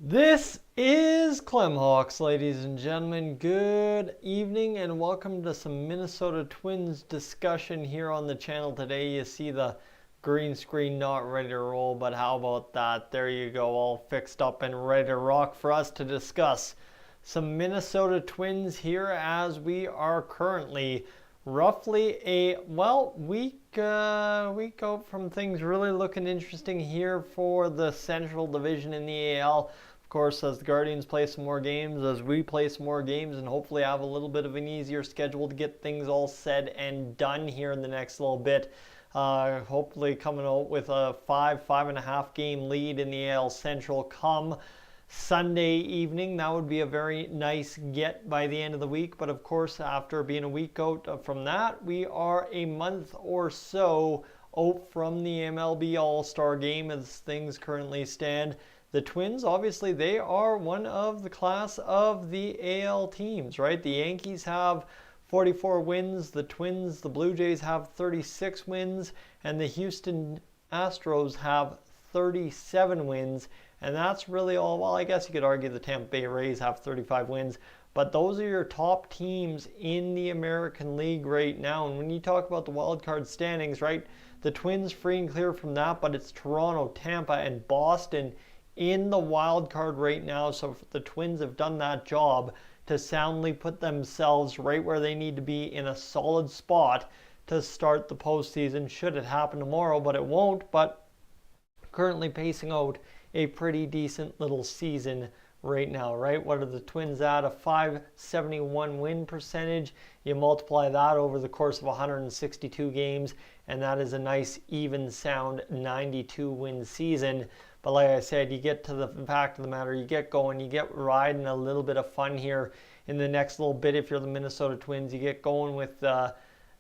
This is Clem Hawks, ladies and gentlemen. Good evening and welcome to some Minnesota Twins discussion here on the channel today. You see the green screen not ready to roll, but how about that? There you go, all fixed up and ready to rock for us to discuss some Minnesota Twins here as we are currently roughly a week out from things really looking interesting here for the Central Division in the AL. Of course, as the Guardians play some more games, as we play some more games, and hopefully have a little bit of an easier schedule to get things all said and done here in the next little bit. Hopefully coming out with a 5.5 game lead in the AL Central come Sunday evening. That would be a very nice get by the end of the week. But of course, after being a week out from that, we are a month or so out from the MLB All-Star Game as things currently stand. The Twins, obviously, they are one of the class of the AL teams, right? The Yankees have 44 wins. The Twins, the Blue Jays have 36 wins. And the Houston Astros have 37 wins. And that's really all. Well, I guess you could argue the Tampa Bay Rays have 35 wins. But those are your top teams in the American League right now. And when you talk about the wild card standings, right, the Twins free and clear from that. But it's Toronto, Tampa, and Boston in the wild card right now. So the Twins have done that job to soundly put themselves right where they need to be in a solid spot to start the postseason, should it happen tomorrow, but it won't. But currently pacing out a pretty decent little season right now, right? What are the Twins at? A 571 win percentage. You multiply that over the course of 162 games, and that is a nice, even, sound 92 win season. But like I said, you get to the fact of the matter, you get going, you get riding a little bit of fun here in the next little bit. If you're the Minnesota Twins, you get going with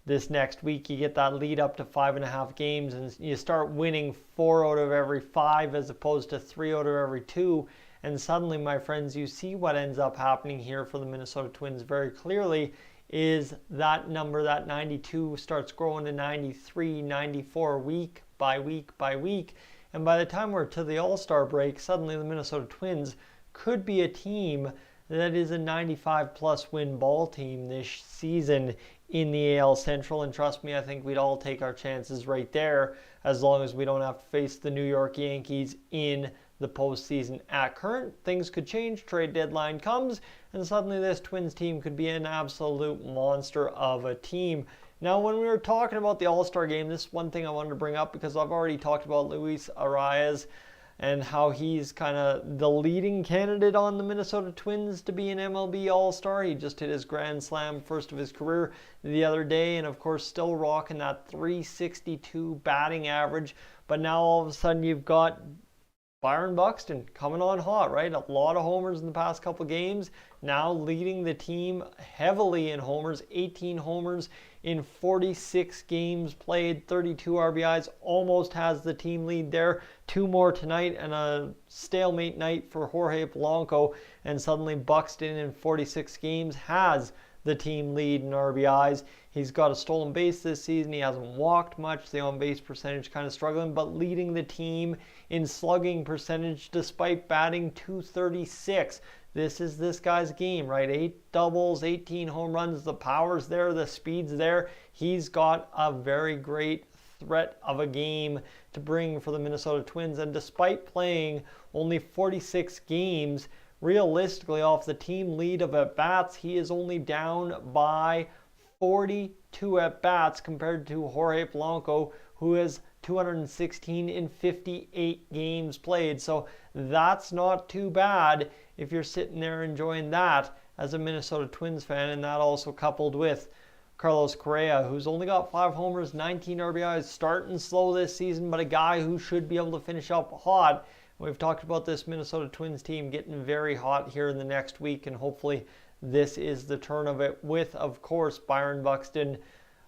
this next week. You get that lead up to 5.5 games, and you start winning 4 out of every 5 as opposed to 3 out of every 2. And suddenly, my friends, you see what ends up happening here for the Minnesota Twins very clearly is that number, that 92, starts growing to 93, 94 week by week by week. And by the time we're to the All-Star break, suddenly the Minnesota Twins could be a team that is a 95-plus win ball team this season in the AL Central. And trust me, I think we'd all take our chances right there as long as we don't have to face the New York Yankees in the postseason. At current, things could change. Trade deadline comes, and suddenly this Twins team could be an absolute monster of a team. Now, when we were talking about the All-Star Game, this is one thing I wanted to bring up because I've already talked about Luis Arias and how he's kind of the leading candidate on the Minnesota Twins to be an MLB All-Star. He just hit his Grand Slam, first of his career, the other day, and of course still rocking that 362 batting average. But now all of a sudden you've got Byron Buxton coming on hot, right? A lot of homers in the past couple games. Now leading the team heavily in homers, 18 homers in 46 games played, 32 RBIs, almost has the team lead there. 2 more tonight and a stalemate night for Jorge Polanco, and suddenly Buxton in 46 games has the team lead in RBIs. He's got a stolen base this season. He hasn't walked much. The on-base percentage kind of struggling, but leading the team in slugging percentage despite batting .236. This is this guy's game, right? 8 doubles, 18 home runs. The power's there, the speed's there. He's got a very great threat of a game to bring for the Minnesota Twins. And despite playing only 46 games, realistically, off the team lead of at-bats, he is only down by 42 at-bats compared to Jorge Polanco, who has 216 in 58 games played. So that's not too bad if you're sitting there enjoying that as a Minnesota Twins fan. And that also coupled with Carlos Correa, who's only got 5 homers, 19 RBIs, starting slow this season, but a guy who should be able to finish up hot. We've talked about this Minnesota Twins team getting very hot here in the next week, and hopefully this is the turn of it with, of course, Byron Buxton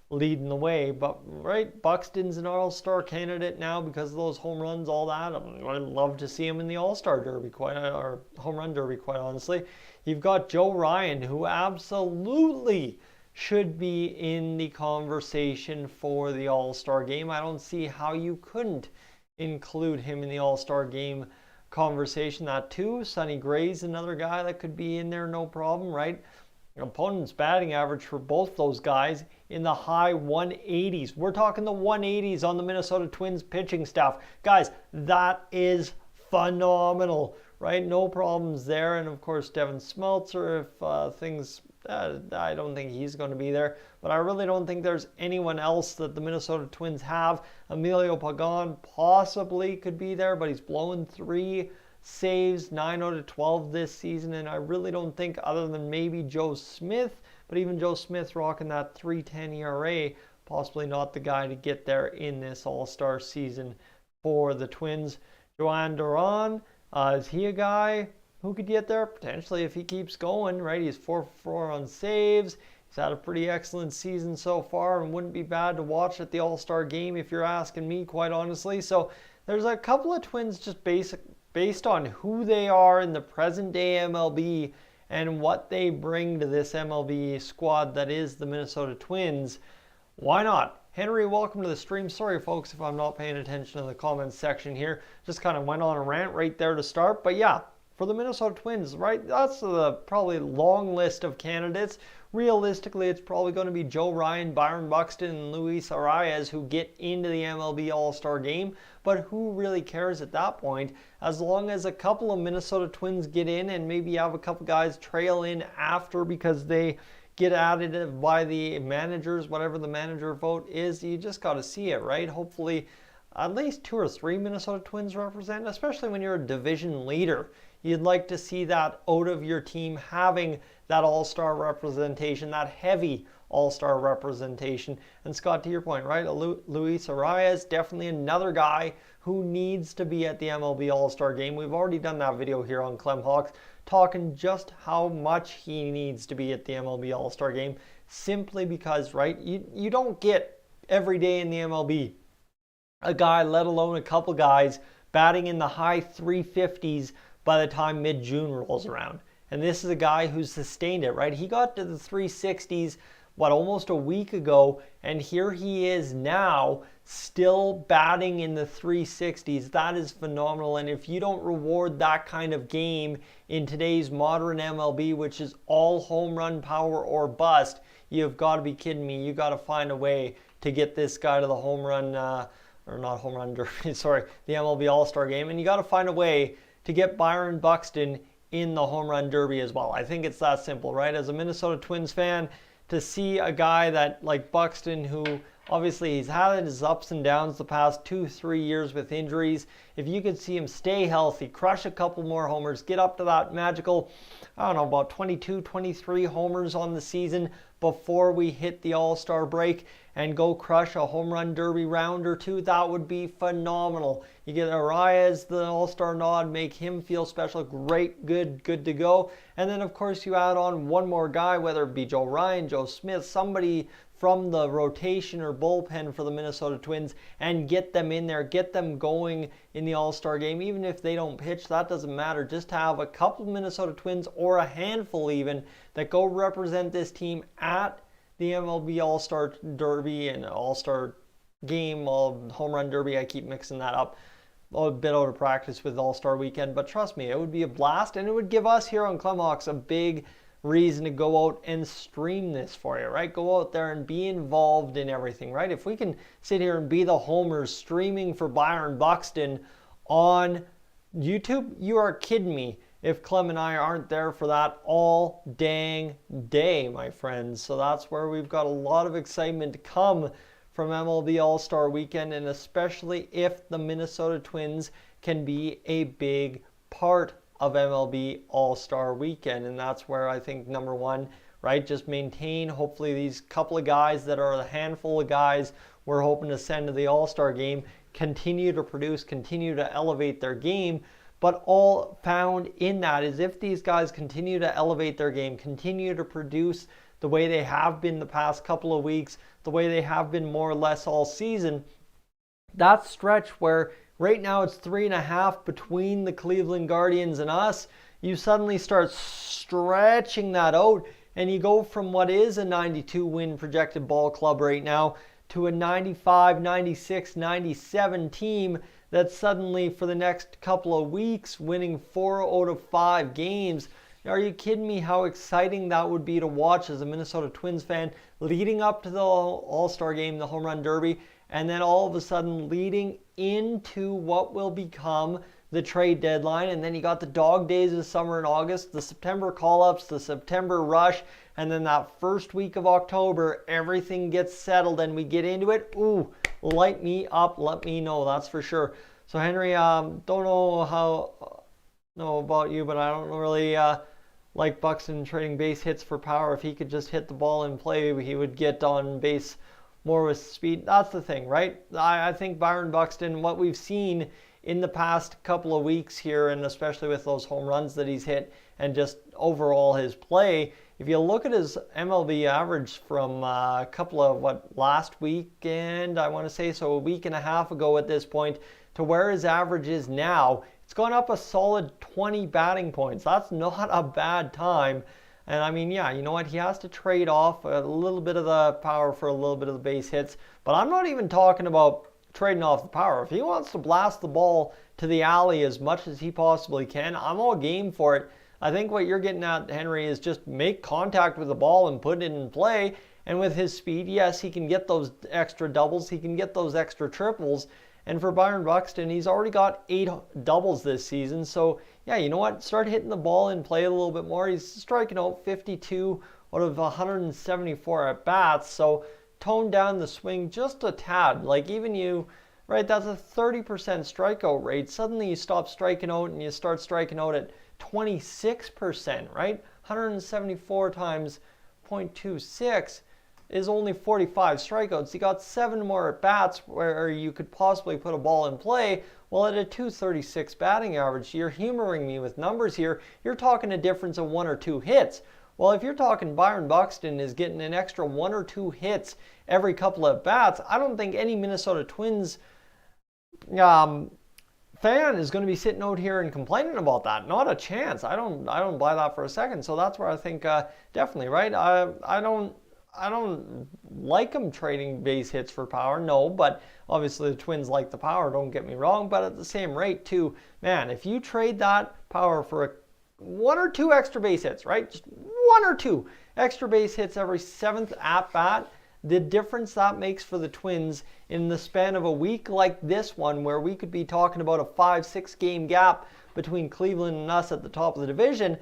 leading the way. But, right, Buxton's an All-Star candidate now because of those home runs, all that. I'd love to see him in the All-Star Derby, or Home Run Derby, quite honestly. You've got Joe Ryan, who absolutely should be in the conversation for the All-Star Game. I don't see how you couldn't include him in the All-Star Game conversation. That too. Sonny Gray's another guy that could be in there, no problem, right? Opponent's batting average for both those guys in the high 180s. We're talking the 180s on the Minnesota Twins pitching staff. Guys, that is phenomenal, right? No problems there. And of course, Devin Smeltzer, if things, I don't think he's going to be there. But I really don't think there's anyone else that the Minnesota Twins have. Emilio Pagan possibly could be there, but he's blown 3 saves, 9 out of 12 this season, and I really don't think, other than maybe Joe Smith, but even Joe Smith rocking that 3.10 ERA, possibly not the guy to get there in this All-Star season for the Twins. Joan Duran, is he a guy who could get there? Potentially, if he keeps going, right? He's 4-for-4 on saves. He's had a pretty excellent season so far and wouldn't be bad to watch at the All-Star game if you're asking me, quite honestly. So there's a couple of Twins just based on who they are in the present day MLB and what they bring to this MLB squad that is the Minnesota Twins. Why not? Henry, welcome to the stream. Sorry, folks, if I'm not paying attention to the comments section here. Just kind of went on a rant right there to start. But yeah, for the Minnesota Twins, right, that's the probably long list of candidates. Realistically, it's probably going to be Joe Ryan, Byron Buxton, and Luis Arias who get into the MLB All-Star game. But who really cares at that point? As long as a couple of Minnesota Twins get in and maybe have a couple guys trail in after because they get added by the managers, whatever the manager vote is, you just got to see it, right? Hopefully at least 2 or 3 Minnesota Twins represent, especially when you're a division leader. You'd like to see that out of your team having that all-star representation, that heavy all-star representation. And Scott, to your point, right? Luis Arias, definitely another guy who needs to be at the MLB All-Star game. We've already done that video here on Clem Hawks, talking just how much he needs to be at the MLB All-Star game, simply because, right, you don't get every day in the MLB a guy, let alone a couple guys, batting in the high 350s by the time mid-June rolls around. And this is a guy who's sustained it, right? He got to the 360s, almost a week ago, and here he is now, still batting in the 360s. That is phenomenal, and if you don't reward that kind of game in today's modern MLB, which is all home run power or bust, you've got to be kidding me. You got to find a way to get this guy to the home run, or not home run derby, sorry, the MLB All-Star game, and you got to find a way to get Byron Buxton in the home run derby as well. I think it's that simple, right? As a Minnesota Twins fan, to see a guy that like Buxton, who obviously he's had his ups and downs the past 2-3 years with injuries, if you could see him stay healthy, crush a couple more homers, get up to that magical, I don't know, about 22, 23 homers on the season before we hit the All-Star break and go crush a home run derby round or 2, that would be phenomenal. You get Arias the All-Star nod, make him feel special, great, good to go. And then of course you add on one more guy, whether it be Joe Ryan, Joe Smith, somebody from the rotation or bullpen for the Minnesota Twins, and get them in there, get them going in the All-Star game. Even if they don't pitch, that doesn't matter. Just have a couple of Minnesota Twins, or a handful even, that go represent this team at the MLB All-Star Derby and All-Star Game, Home Run Derby. I keep mixing that up. A bit out of practice with All-Star Weekend, but trust me, it would be a blast, and it would give us here on Clem Hawks a big reason to go out and stream this for you, right? Go out there and be involved in everything, right? If we can sit here and be the homers streaming for Byron Buxton on YouTube, you are kidding me if Clem and I aren't there for that all dang day, my friends. So that's where we've got a lot of excitement to come from MLB All-Star Weekend, and especially if the Minnesota Twins can be a big part of MLB All-Star Weekend. And that's where I think number one, right, just maintain hopefully these couple of guys that are the handful of guys we're hoping to send to the All-Star game continue to produce, continue to elevate their game. But all found in that is if these guys continue to elevate their game, continue to produce the way they have been the past couple of weeks, the way they have been more or less all season, that stretch where right now it's 3.5 between the Cleveland Guardians and us, you suddenly start stretching that out, and you go from what is a 92 win projected ball club right now to a 95, 96, 97 team that suddenly for the next couple of weeks winning 4 out of 5 games. Are you kidding me how exciting that would be to watch as a Minnesota Twins fan leading up to the All-Star game, the Home Run Derby, and then all of a sudden leading into what will become the trade deadline. And then you got the dog days of summer in August, the September call-ups, the September rush, and then that first week of October, everything gets settled and we get into it. Ooh, light me up, let me know, that's for sure. So Henry, don't know about you, but I don't really like Buxton trading base hits for power. If he could just hit the ball in play, he would get on base more with speed. That's the thing, right? I think Byron Buxton, what we've seen in the past couple of weeks here, and especially with those home runs that he's hit and just overall his play, if you look at his MLB average from a couple of, last weekend, I want to say, so a week and a half ago at this point, to where his average is now, it's gone up a solid 20 batting points. That's not a bad time. And I mean, yeah, you know what? He has to trade off a little bit of the power for a little bit of the base hits. But I'm not even talking about trading off the power. If he wants to blast the ball to the alley as much as he possibly can, I'm all game for it. I think what you're getting at, Henry, is just make contact with the ball and put it in play. And with his speed, yes, he can get those extra doubles. He can get those extra triples. And for Byron Buxton, he's already got 8 doubles this season. So, yeah, you know what? Start hitting the ball and play a little bit more. He's striking out 52 out of 174 at-bats. So, tone down the swing just a tad. Like, even you, right, that's a 30% strikeout rate. Suddenly you stop striking out and you start striking out at 26%, right? 174 times 0.26 is only 45 strikeouts. You got 7 more at bats where you could possibly put a ball in play. Well, at a 236 batting average, you're humoring me with numbers here. You're talking a difference of 1 or 2 hits. Well, if you're talking Byron Buxton is getting an extra 1 or 2 hits every couple of bats, I don't think any Minnesota Twins fan is going to be sitting out here and complaining about that. Not a chance. I don't buy that for a second. So that's where I think definitely, right? I don't like him trading base hits for power, no, but obviously the Twins like the power, don't get me wrong, but at the same rate too, man, if you trade that power for 1 or 2 extra base hits, right, just 1 or 2 extra base hits every 7th at-bat, the difference that makes for the Twins in the span of a week like this one, where we could be talking about a 5-6 game gap between Cleveland and us at the top of the division,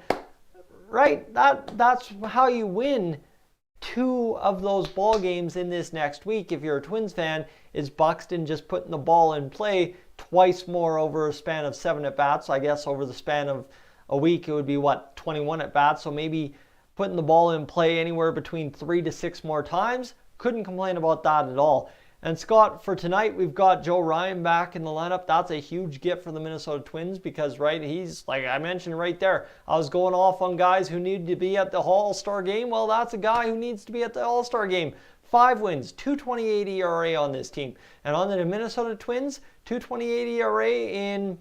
right, that's how you win 2 of those ball games in this next week. If you're a Twins fan, is Buxton just putting the ball in play twice more over a span of 7 at-bats. I guess over the span of a week it would be 21 at-bats, so maybe putting the ball in play anywhere between 3 to 6 more times. Couldn't complain about that at all. And Scott, for tonight, we've got Joe Ryan back in the lineup. That's a huge gift for the Minnesota Twins because, right, he's, like I mentioned right there, I was going off on guys who need to be at the All-Star game. Well, that's a guy who needs to be at the All-Star game. 5 wins, 2.28 ERA on this team. And on the Minnesota Twins, 2.28 ERA in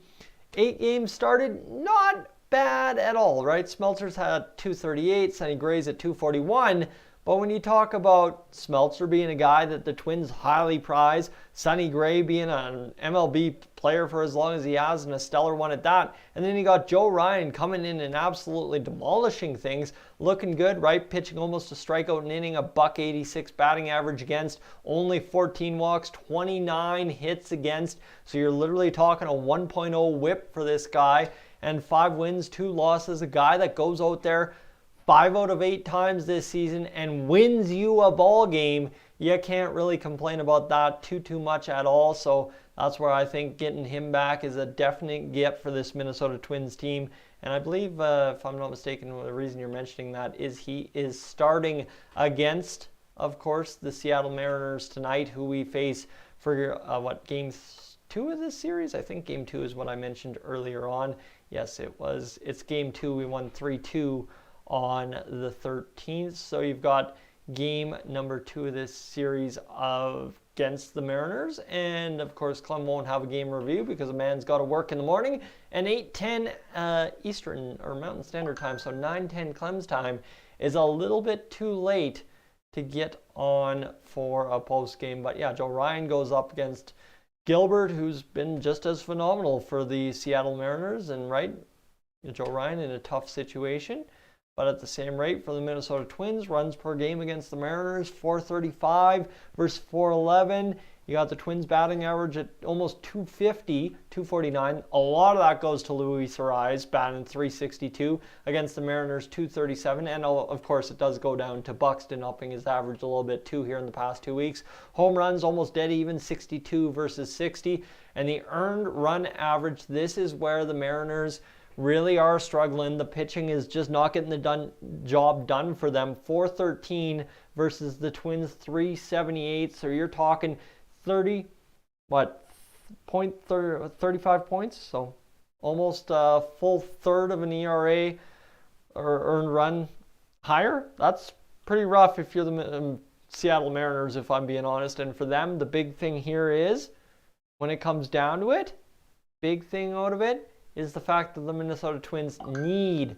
8 games started. Not bad at all, right? Smeltzer's had 2.38, Sonny Gray's at 2.41. But when you talk about Smeltzer being a guy that the Twins highly prize, Sonny Gray being an MLB player for as long as he has and a stellar one at that, and then you got Joe Ryan coming in and absolutely demolishing things, looking good, right? Pitching almost a strikeout an inning, a .186 batting average against, only 14 walks, 29 hits against. So you're literally talking a 1.0 whip for this guy, and 5 wins, 2 losses, a guy that goes out there 5 out of 8 times this season and wins you a ball game. You can't really complain about that too much at all. So that's where I think getting him back is a definite get for this Minnesota Twins team. And I believe, if I'm not mistaken, the reason you're mentioning that is he is starting against, of course, the Seattle Mariners tonight, who we face for game 2 of this series? I think game 2 is what I mentioned earlier on. Yes, it's game 2. We won 3-2 on the 13th. So you've got game number 2 of this series against the Mariners. And of course, Clem won't have a game review because a man's got to work in the morning. And 8:10 Eastern or Mountain Standard Time, so 9:10 Clem's time, is a little bit too late to get on for a post game. But yeah, Joe Ryan goes up against Gilbert, who's been just as phenomenal for the Seattle Mariners, and right, Joe Ryan in a tough situation. But at the same rate for the Minnesota Twins, runs per game against the Mariners, 435 versus 411. You got the Twins batting average at almost 250, 249. A lot of that goes to Luis Arraez, batting 362 against the Mariners, 237. And of course, it does go down to Buxton upping his average a little bit too here in the past 2 weeks. Home runs almost dead even, 62 versus 60. And the earned run average, this is where the Mariners really are struggling. The pitching is just not getting the job done for them. 413 versus the Twins, 378. So you're talking 35 points, so almost a full third of an ERA or earned run higher. That's pretty rough if you're the Seattle Mariners, if I'm being honest. And for them, the big thing here is, when it comes down to it, big thing out of it is the fact that the Minnesota Twins need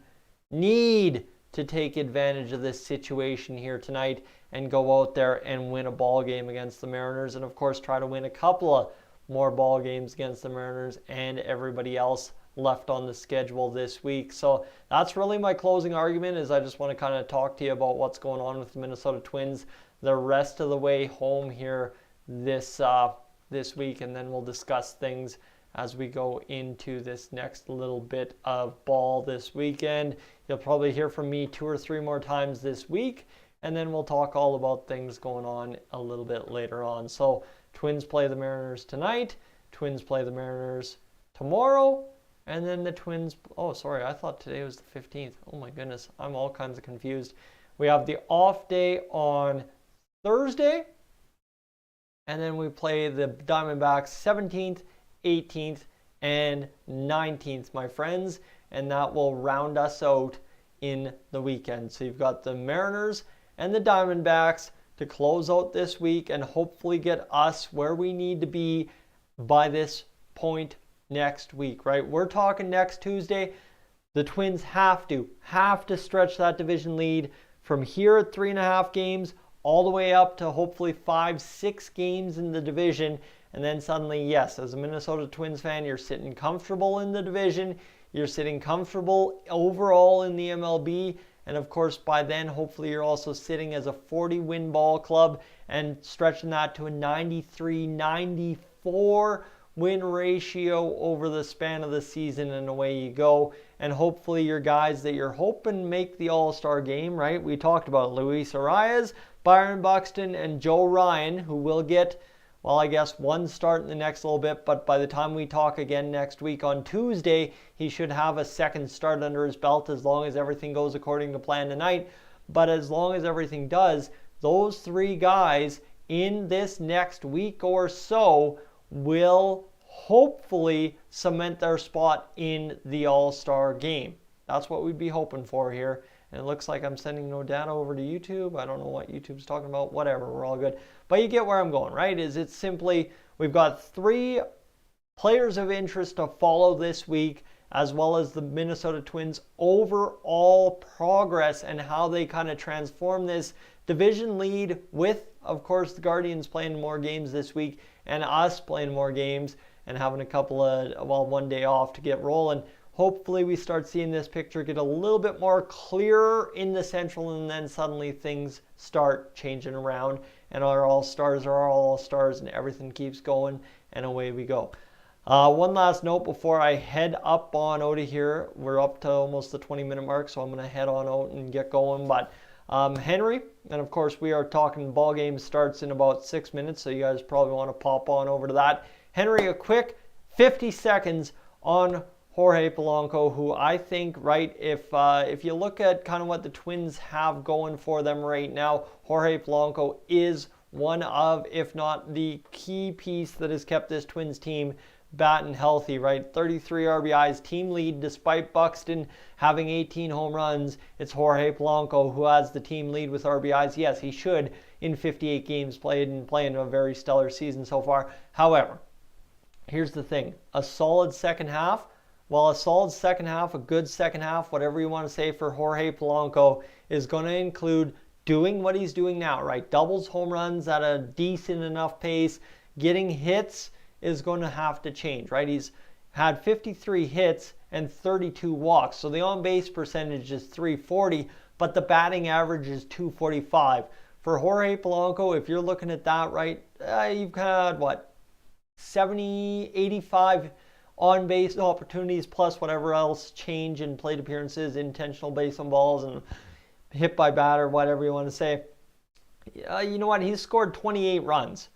to take advantage of this situation here tonight and go out there and win a ball game against the Mariners, and of course try to win a couple of more ball games against the Mariners and everybody else left on the schedule this week. So that's really my closing argument, is I just want to kind of talk to you about what's going on with the Minnesota Twins the rest of the way home here this week, and then we'll discuss things as we go into this next little bit of ball this weekend. You'll probably hear from me 2 or 3 more times this week, and then we'll talk all about things going on a little bit later on. So Twins play the Mariners tonight, Twins play the Mariners tomorrow, and then the Twins, oh sorry, I thought today was the 15th. Oh my goodness, I'm all kinds of confused. We have the off day on Thursday, and then we play the Diamondbacks 17th, 18th, and 19th, my friends, and that will round us out in the weekend. So you've got the Mariners and the Diamondbacks to close out this week and hopefully get us where we need to be by this point next week, right? We're talking next Tuesday. The Twins have to stretch that division lead from here at 3.5 games all the way up to hopefully 5-6 games in the division. And then suddenly, yes, as a Minnesota Twins fan, you're sitting comfortable in the division. You're sitting comfortable overall in the MLB. And of course, by then, hopefully you're also sitting as a 40-win ball club and stretching that to a 93-94 win ratio over the span of the season, and away you go. And hopefully your guys that you're hoping make the All-Star game, right? We talked about Luis Arraez, Byron Buxton, and Joe Ryan, who will get, well, I guess one start in the next little bit, but by the time we talk again next week on Tuesday, he should have a second start under his belt as long as everything goes according to plan tonight. But as long as everything does, those 3 guys in this next week or so will hopefully cement their spot in the All-Star game. That's what we'd be hoping for here. And it looks like I'm sending no data over to YouTube. I don't know what YouTube's talking about. Whatever, we're all good. But you get where I'm going, right? It's simply, we've got 3 players of interest to follow this week, as well as the Minnesota Twins' overall progress and how they kind of transform this division lead with, of course, the Guardians playing more games this week and us playing more games and having a couple of, well, one day off to get rolling. Hopefully we start seeing this picture get a little bit more clearer in the Central, and then suddenly things start changing around and our All-Stars are our All-Stars and everything keeps going, and away we go. One last note before I head up on out of here. We're up to almost the 20-minute mark, so I'm going to head on out and get going. But Henry, and of course we are talking ball game starts in about 6 minutes, so you guys probably want to pop on over to that. Henry, a quick 50 seconds on Jorge Polanco, who I think, right, if you look at kind of what the Twins have going for them right now, Jorge Polanco is one of, if not the key piece that has kept this Twins team batting healthy, right? 33 RBIs, team lead, despite Buxton having 18 home runs. It's Jorge Polanco who has the team lead with RBIs. Yes, he should in 58 games played and playing a very stellar season so far. However, here's the thing. A solid second half, a good second half, whatever you want to say for Jorge Polanco, is going to include doing what he's doing now, right? Doubles, home runs at a decent enough pace, getting hits is going to have to change, right? He's had 53 hits and 32 walks. So the on-base percentage is .340, but the batting average is .245. For Jorge Polanco, if you're looking at that, right, you've had, 70, 85 on-base opportunities plus whatever else change in plate appearances, intentional base on balls, and hit by batter, whatever you want to say. You know what? He's scored 28 runs.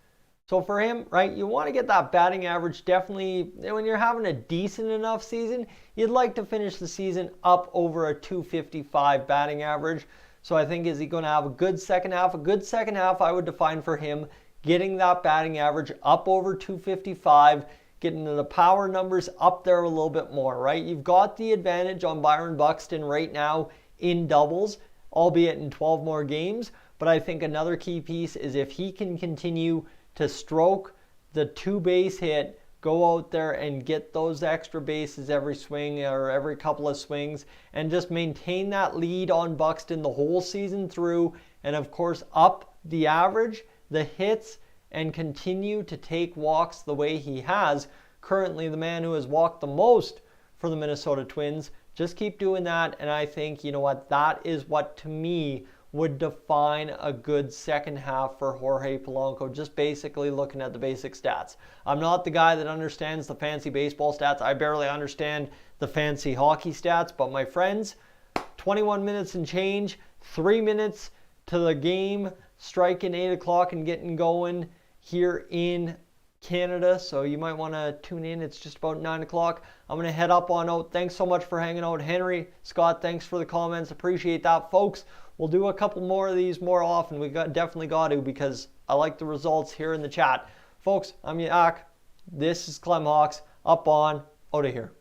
So for him, right, you want to get that batting average definitely. When you're having a decent enough season, you'd like to finish the season up over a .255 batting average. So I think, is he going to have a good second half? A good second half I would define for him getting that batting average up over .255, getting the power numbers up there a little bit more, right? You've got the advantage on Byron Buxton right now in doubles, albeit in 12 more games. But I think another key piece is if he can continue to stroke the two-base hit, go out there and get those extra bases every swing or every couple of swings, and just maintain that lead on Buxton the whole season through, and of course up the average, the hits, and continue to take walks the way he has. Currently the man who has walked the most for the Minnesota Twins. Just keep doing that, and I think, you know what, that is what to me would define a good second half for Jorge Polanco, just basically looking at the basic stats. I'm not the guy that understands the fancy baseball stats. I barely understand the fancy hockey stats, but my friends, 21 minutes and change, 3 minutes to the game, striking 8 o'clock and getting going here in Canada, so you might want to tune in. It's just about 9 o'clock. I'm going to head up on out. Thanks so much for hanging out. Henry, Scott, thanks for the comments. Appreciate that, folks. We'll do a couple more of these more often. Definitely got to, because I like the results here in the chat. Folks, I'm Yak. This is Clem Hawks. Up on, out of here.